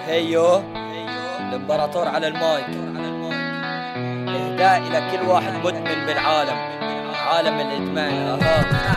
هيو الامبراطور على المايك. اهداء الى كل واحد مدمن بالعالم، عالم الادمان.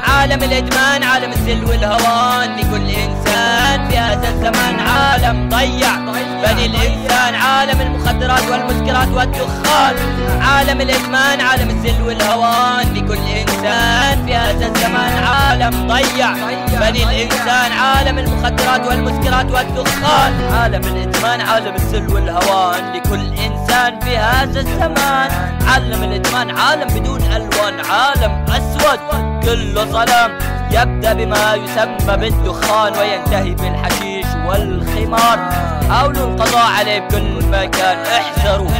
عالم الادمان، عالم الذل والهوان لكل انسان في هذا الزمان. عالم ضيع بني الانسان، عالم المخدرات والمسكرات والدخان. عالم الادمان، عالم الذل والهوان لكل انسان في هذا الزمان. عالم ضيع بني الانسان، عالم المخدرات والمسكرات والدخان. عالم الادمان، عالم الذل والهوان لكل انسان في هذا الزمان. عالم الادمان عالم بدون الوان، عالم اسود كله ظلام، يبدأ بما يسمى بالدخان وينتهي بالحشيش والخمار. حاولوا القضاء عليه بكل مكان، احذروا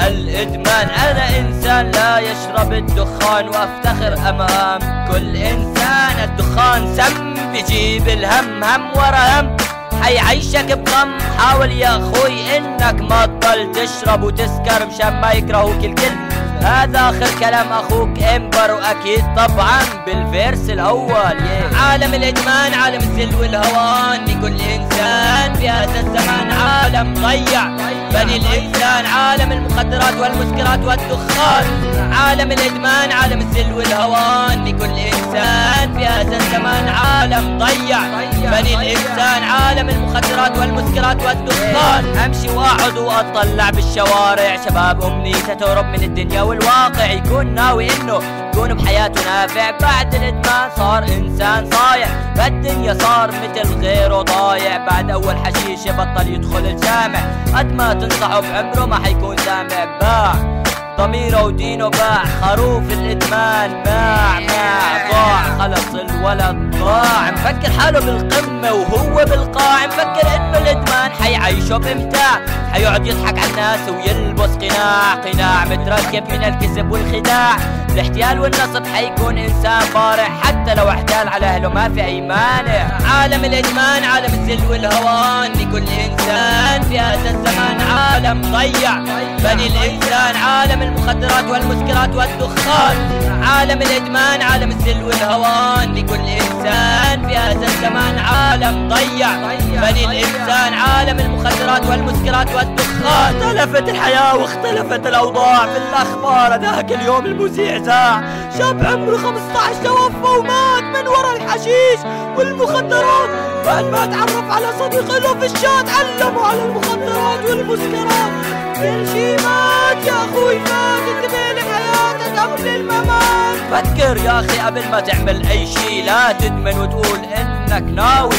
الادمان. انا انسان لا يشرب الدخان وافتخر امام كل انسان. الدخان سم بيجيب الهم، هم ورا هم حيعيشك بغم. حاول يا اخوي انك ما تضل تشرب وتسكر مشان ما يكرهوك الكل. هذا اخر كلام اخوك امبر، واكيد طبعا بالفيرس الاول. عالم الادمان، عالم الذل والهوان لكل انسان في هذا الزمان. عالم ضيع بني الانسان، عالم المخدرات والمسكرات والدخان. عالم الادمان، عالم الذل والهوان لكل انسان في هذا الزمان. عالم ضيع بني الانسان، عالم المخدرات والمسكرات والدخان. امشي واقعد واطلع بالشوارع، شباب امنيته تهرب من الدنيا والواقع، يكون ناوي انه يكون بحياته نافع. بعد الادمان صار انسان صايع، فالدنيا صار مثل غيره ضايع. بعد اول حشيشه بطل يدخل الجامع، قد ما تنصحه بعمره ما حيكون سامع. باع ضميره ودينه، باع خروف الادمان. باع ضاع، خلص الولد ضاع. مفكر حاله بالقمه وهو بالقاع، مفكر انه الادمان حيعيشه بامتاع. حيقعد يضحك على الناس ويلبس قناع متركب من الكذب والخداع. الاحتيال والنصب حيكون انسان بارع، حتى لو احتال على اهله ما في اي مانع. عالم الادمان، عالم الذل والهوان لكل انسان في هذا الزمان. عالم ضيع بني الانسان، عالم المخدرات والمسكرات والدخان. عالم الادمان، عالم الذل والهوان لكل انسان في هذا الزمان. عالم ضيع بني الانسان، عالم المخدرات والمسكرات والدخان. اختلفت الحياه واختلفت الاوضاع، في الاخبار ذاك اليوم المذيع زاع شاب عمره 15 توفى ومات من ورا الحشيش والمخدرات. بعد ما تعرف على صديق له في الشات علمه على المخدرات والمسكرات. كل شي مات يا اخوي، مات. انتبه لحياتك قبل الممات. فكر يا اخي قبل ما تعمل اي شي، لا تدمن وتقول انك ناوي.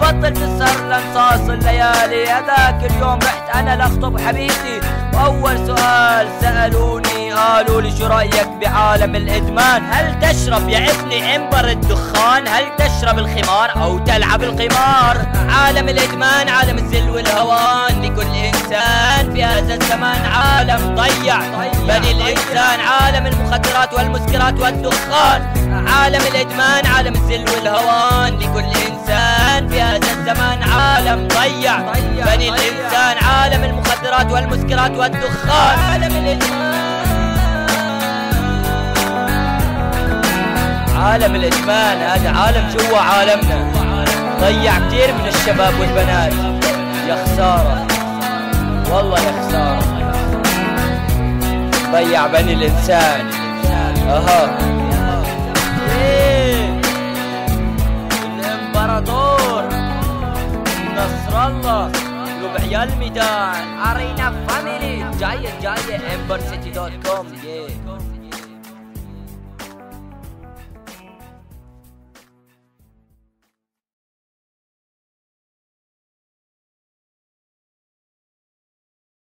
بطل تسهر لانصاص الليالي. هذاك اليوم رحت انا لاخطب حبيبتي، واول سؤال سالوني قالوا لي شو رايك بعالم الادمان؟ هل تشرب يا ابني امبر الدخان؟ هل تشرب الخمار او تلعب القمار؟ عالم الادمان، عالم الذل والهوان لكل انسان في هذا الزمان. عالم ضيع بني الانسان، عالم المخدرات والمسكرات والدخان. عالم الادمان، عالم الذل والهوان لكل انسان في هذا الزمان. عالم ضيع بني الانسان، عالم المخدرات والمسكرات والدخان. عالم الادمان، عالم الادمان هذا عالم جوا عالمنا، ضيع كثير من الشباب والبنات. يا خساره والله يا خساره، ضيع بني الانسان. الامبراطور نصر الله قلوب عيال الميدان. ارينا فاميلي جايه امبرسيتي.com.